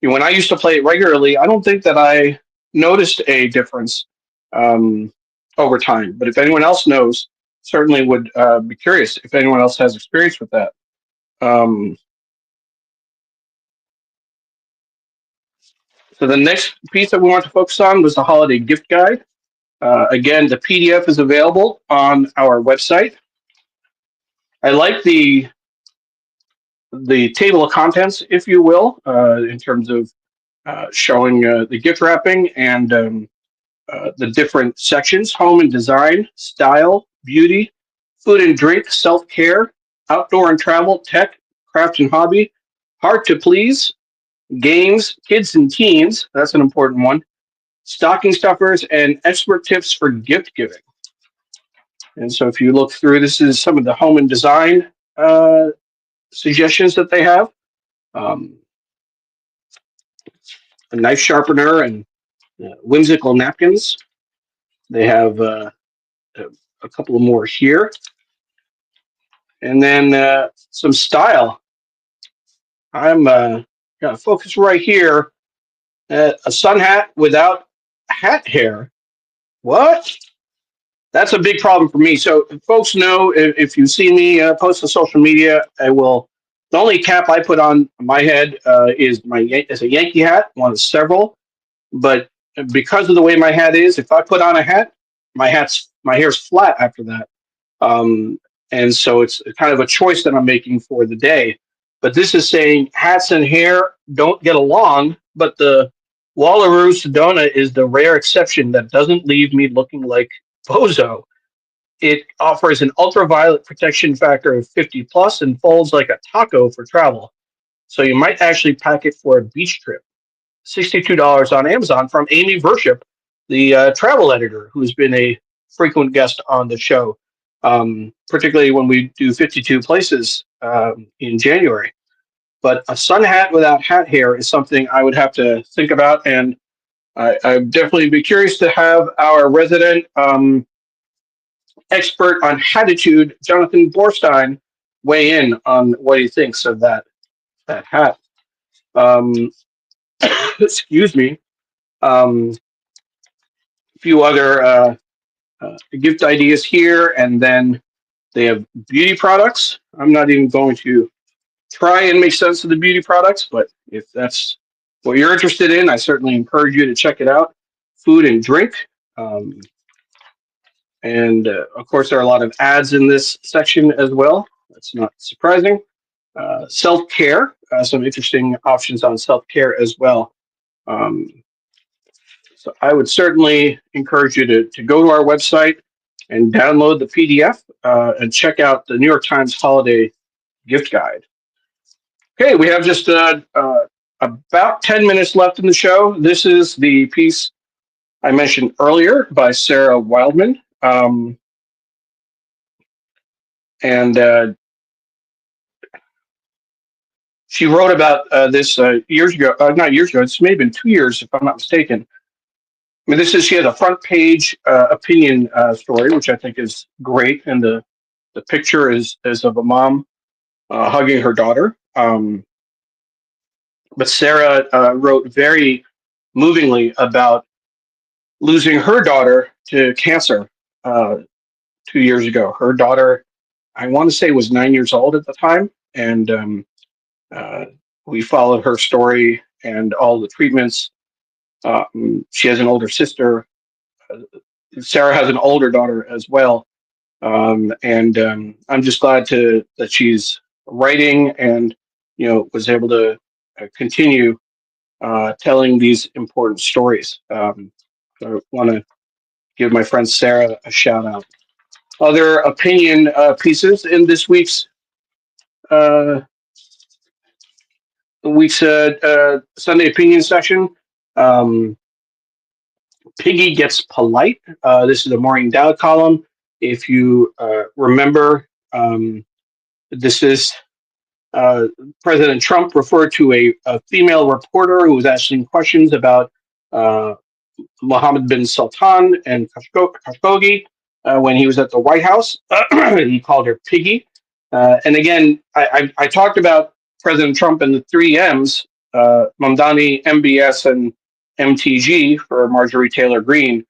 when I used to play it regularly, I don't think that I noticed a difference um, over time. But if anyone else knows, certainly would be curious if anyone else has experience with that. Um, so the next piece that we want to focus on was the holiday gift guide. Again, the PDF is available on our website. I like the table of contents, if you will, in terms of showing the gift wrapping and the different sections: home and design, style, beauty, food and drink, self care, outdoor and travel, tech, craft and hobby, hard to please, games, kids and teens. That's an important one. Stocking stuffers and expert tips for gift giving. And so, if you look through, this is some of the home and design suggestions that they have. Um, a knife sharpener and whimsical napkins. They have a, a couple of more here, and then some style. I'm going to focus right here. A sun hat without hat hair. What? That's a big problem for me. So, folks know if you see me post on social media, I will. The only cap I put on my head is a Yankee hat, one of several. But because of the way my hat is, if I put on a hat, my hair's flat after that. Um, and so it's kind of a choice that I'm making for the day. But this is saying hats and hair don't get along, but Wallaroo Sedona is the rare exception that doesn't leave me looking like bozo. It offers an ultraviolet protection factor of 50 plus and folds like a taco for travel. So you might actually pack it for a beach trip. $62 on Amazon from Amy Vership, the travel editor, who's been a frequent guest on the show, particularly when we do 52 places in January. But a sun hat without hat hair is something I would have to think about, and I'd definitely be curious to have our resident expert on hatitude, Jonathan Borstein, weigh in on what he thinks of that hat. Um, excuse me. A few other gift ideas here, and then they have beauty products. I'm not even going to try and make sense of the beauty products, but if that's what you're interested in, I certainly encourage you to check it out. Food and drink. Um, and of course, there are a lot of ads in this section as well. That's not surprising. Self care, some interesting options on self care as well. Um, so I would certainly encourage you to go to our website and download the PDF and check out the New York Times Holiday Gift Guide. Okay, we have just about 10 minutes left in the show. This is the piece I mentioned earlier by Sarah Wildman. And she wrote about this years ago, not years ago, it's maybe been 2 years if I'm not mistaken. I mean, she has a front page opinion story, which I think is great. And the picture is of a mom hugging her daughter. But Sarah wrote very movingly about losing her daughter to cancer 2 years ago. Her daughter, I want to say, was 9 years old at the time. And uh, we followed her story and all the treatments. She has an older sister. Sarah has an older daughter as well. And I'm just glad that she's writing and was able to continue telling these important stories. I want to give my friend Sarah a shout out. Other opinion pieces in this uh, week's Sunday opinion section. Um, Piggy Gets Polite. This is a Maureen Dowd column. If you remember, this is President Trump referred to a female reporter who was asking questions about uh, Mohammed bin Sultan and Khashoggi when he was at the White House. He called her Piggy. And again, I talked about President Trump and the three M's, Mamdani, MBS, and MTG for Marjorie Taylor Greene.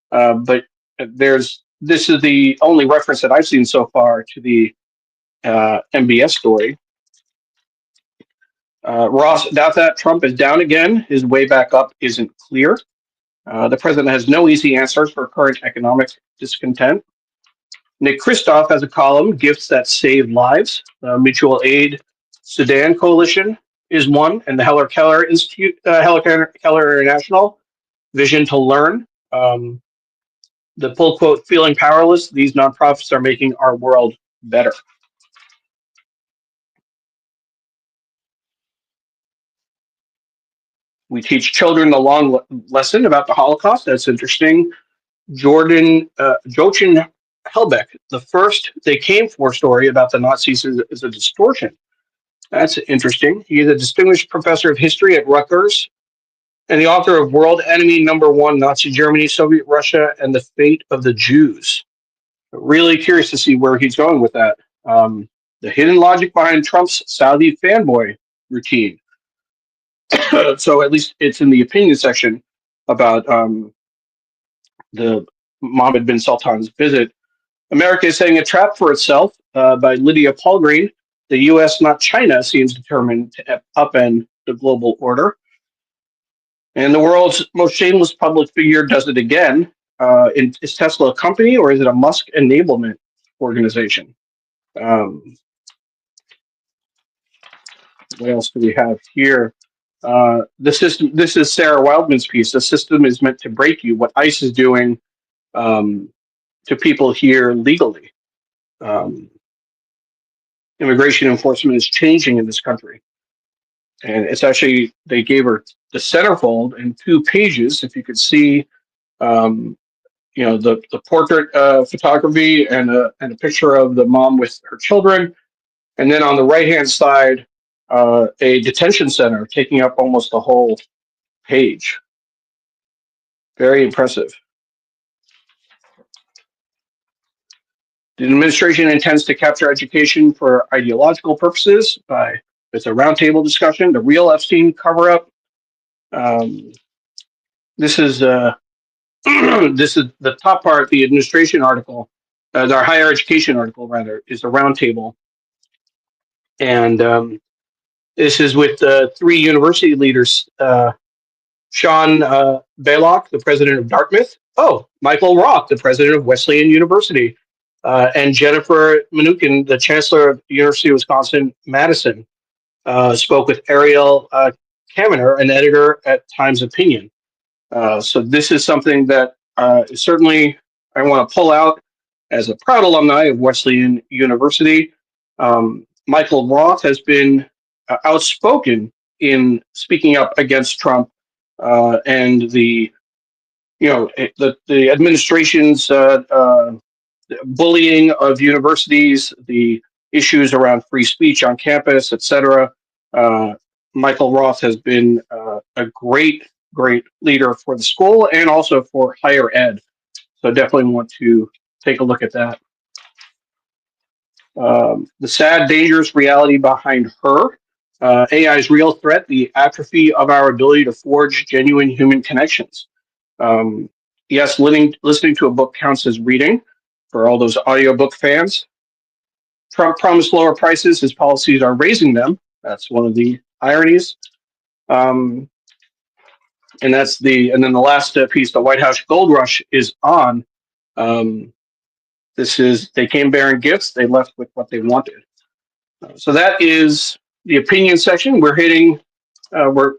But this is the only reference that I've seen so far to the MBS story. Ross, doubt that Trump is down again. His way back up isn't clear. The president has no easy answers for current economic discontent. Nick Kristof has a column, Gifts That Save Lives. Mutual Aid Sudan Coalition is one, and the Heller Keller Institute, Heller Keller International, Vision to Learn. The full quote, feeling powerless, these nonprofits are making our world better. We teach children the long lesson about the Holocaust. That's interesting. Jochen Helbeck, the first they came for story about the Nazis is a distortion. That's interesting. He is a distinguished professor of history at Rutgers and the author of World Enemy Number One, Nazi Germany, Soviet Russia, and the Fate of the Jews. Really curious to see where he's going with that. The hidden logic behind Trump's Saudi fanboy routine. So at least it's in the opinion section about the Mohammed bin Sultan's visit. America is setting a trap for itself by Lydia Palgreen. The U.S., not China, seems determined to upend the global order. And the world's most shameless public figure does it again. Is Tesla a company or is it a Musk enablement organization? What else do we have here? The system. This is Sarah Wildman's piece. The system is meant to break you. What ICE is doing um, to people here legally. Um, Immigration enforcement is changing in this country, and it's actually they gave her the centerfold in 2 pages. If you could see, um, the portrait photography and a picture of the mom with her children, and then on the right hand side, a detention center taking up almost the whole page. Very impressive. The administration intends to capture education for ideological purposes by it's a roundtable discussion. The real Epstein cover up. Um, this is this is the top part. The administration article, our higher education article rather, is a roundtable, and this is with 3 university leaders. Sean Baylock, the president of Dartmouth. Oh, Michael Roth, the president of Wesleyan University. And Jennifer Mnuchin, the chancellor of the University of Wisconsin-Madison, spoke with Ariel Kamener, an editor at Times Opinion. So this is something that certainly I want to pull out as a proud alumni of Wesleyan University. Michael Roth has been outspoken in speaking up against Trump and the administration's bullying of universities, the issues around free speech on campus, etc. Michael Roth has been a great leader for the school and also for higher ed. So definitely want to take a look at that. The sad, dangerous reality behind her. AI's real threat, the atrophy of our ability to forge genuine human connections. Yes, listening to a book counts as reading for all those audiobook fans. Trump promised lower prices. His policies are raising them. That's one of the ironies. And then the last piece, the White House gold rush is on. They came bearing gifts. They left with what they wanted. So that is the opinion section. We're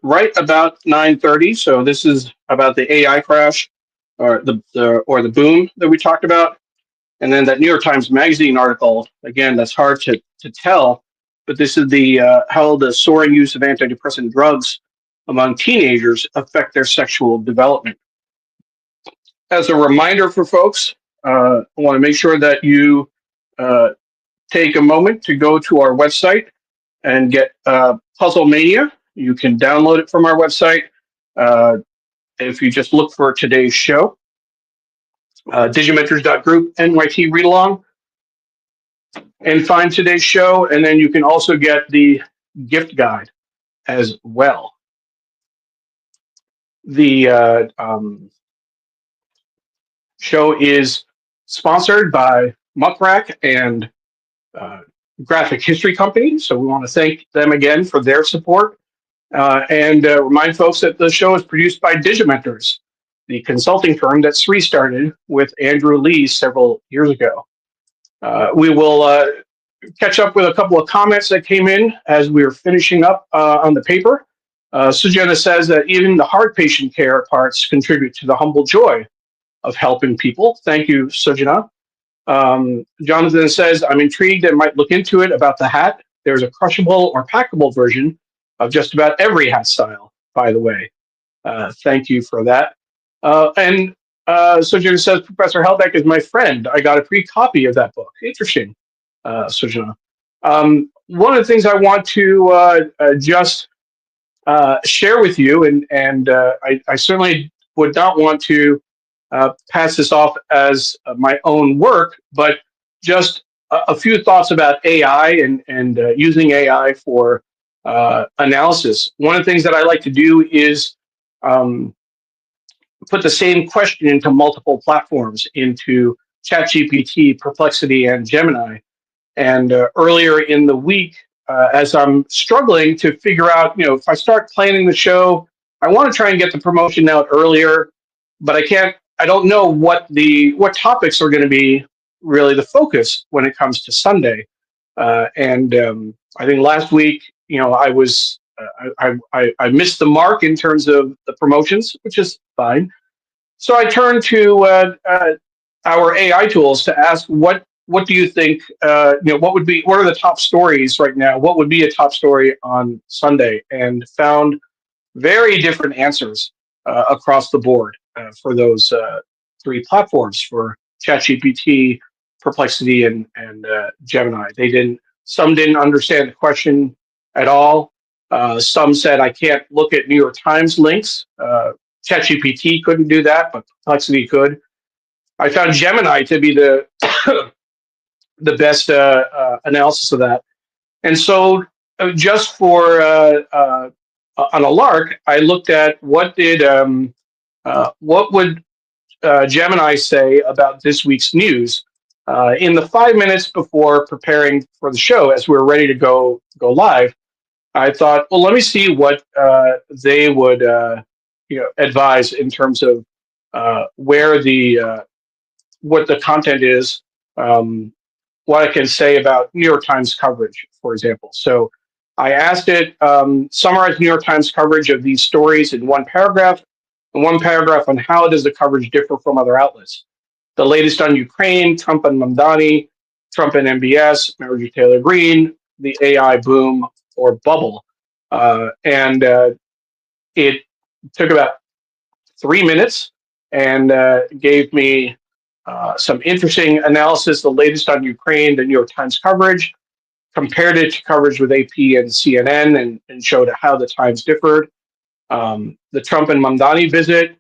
right about 9:30. So this is about the AI crash or the boom that we talked about. And then that New York Times Magazine article, again, that's hard to tell, but this is how the soaring use of antidepressant drugs among teenagers affect their sexual development. As a reminder for folks, I want to make sure that you take a moment to go to our website and get Puzzle Mania. You can download it from our website if you just look for today's show. Digimentors.group NYT read along and find today's show, and then you can also get the gift guide as well. The show is sponsored by Muckrack and Graphic History Company, so we want to thank them again for their support, and remind folks that the show is produced by Digimentors, the consulting firm that Sree started with Andrew Lee several years ago. We will catch up with a couple of comments that came in as we were finishing up on the paper. Sujana says that even the hard patient care parts contribute to the humble joy of helping people. Thank you, Sujana. Jonathan says, I'm intrigued and might look into it about the hat. There's a crushable or packable version of just about every hat style, by the way. Thank you for that. And Sujana says, Professor Helbeck is my friend. I got a free copy of that book. Interesting, Sujana. One of the things I want to just share with you, and I certainly would not want to pass this off as my own work, but just a few thoughts about AI and using AI for analysis. One of the things that I like to do is put the same question into multiple platforms, into ChatGPT, Perplexity, and Gemini. And earlier in the week, as I'm struggling to figure out, if I start planning the show, I want to try and get the promotion out earlier, but I don't know what topics are going to be really the focus when it comes to Sunday. And I think last week, I was I missed the mark in terms of the promotions, which is fine. So I turned to our AI tools to ask what do you think? What are the top stories right now? What would be a top story on Sunday? And found very different answers across the board for those three platforms for ChatGPT, Perplexity, and Gemini. Some didn't understand the question at all. Some said I can't look at New York Times links. ChatGPT couldn't do that, but Perplexity could. I found Gemini to be the the best analysis of that. And so, just for on a lark, I looked at what would Gemini say about this week's news in the 5 minutes before preparing for the show, as we were ready to go live. I thought, well, let me see what they would advise in terms of where the what the content is. What I can say about New York Times coverage, for example. So I asked it, summarize New York Times coverage of these stories in one paragraph, and one paragraph on how does the coverage differ from other outlets. The latest on Ukraine, Trump and Mamdani, Trump and MBS, Marjorie Taylor Greene, the AI boom or bubble. And it took about 3 minutes and gave me some interesting analysis, the latest on Ukraine, the New York Times coverage, compared it to coverage with AP and CNN, and showed how the Times differed. The Trump and Mamdani visit,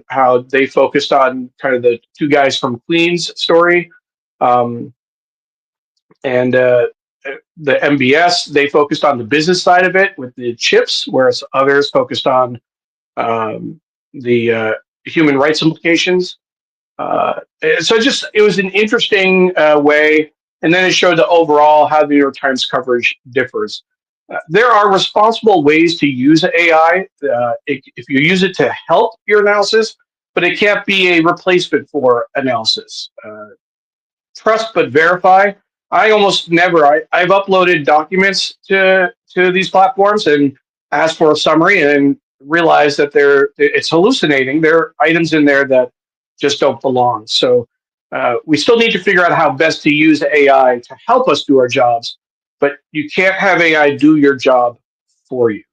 how they focused on kind of the two guys from Queens story. And the MBS, they focused on the business side of it with the chips, whereas others focused on the human rights implications. So it was an interesting way, and then it showed the overall how the New York Times coverage differs. There are responsible ways to use AI if you use it to help your analysis, but it can't be a replacement for analysis. Trust but verify. I almost never. I've uploaded documents to these platforms and asked for a summary, and realized that it's hallucinating. There are items in there that just don't belong. So we still need to figure out how best to use AI to help us do our jobs, but you can't have AI do your job for you.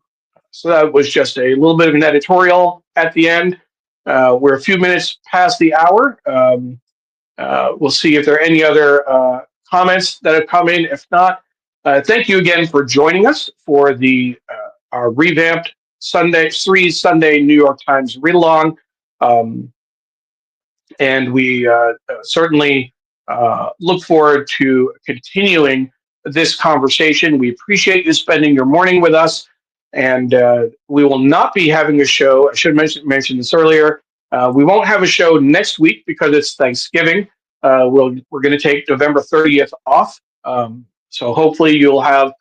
So that was just a little bit of an editorial at the end. We're a few minutes past the hour. We'll see if there are any other comments that have come in. If not, thank you again for joining us for our revamped Sree Sunday New York Times read along. And we certainly look forward to continuing this conversation. We appreciate you spending your morning with us, and we will not be having a show. I should mention this earlier. We won't have a show next week because it's Thanksgiving. We're going to take November 30th off. So hopefully you'll have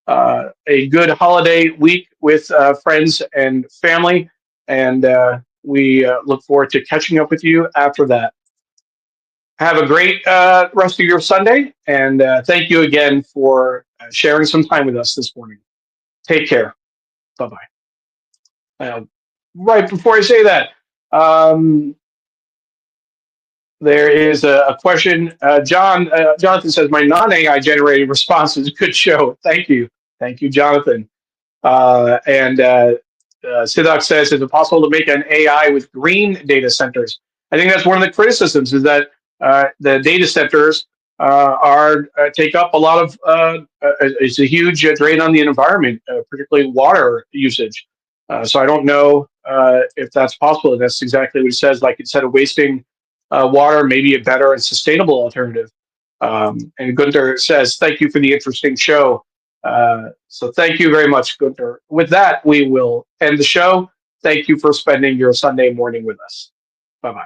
a good holiday week with friends and family, and we look forward to catching up with you after that. Have a great rest of your Sunday, and thank you again for sharing some time with us this morning. Take care. Bye-bye. Right before I say that, there is a question. Jonathan says, my non-AI generated response is a good show. Thank you. Thank you, Jonathan. And Siddharth says, is it possible to make an AI with green data centers? I think that's one of the criticisms, is that the data centers take up a lot of, it's a huge drain on the environment, particularly water usage. So I don't know if that's possible. And that's exactly what he says. Like, instead of wasting water, maybe a better and sustainable alternative. And Gunther says, thank you for the interesting show. So thank you very much, Gunther. With that, we will end the show. Thank you for spending your Sunday morning with us. Bye-bye.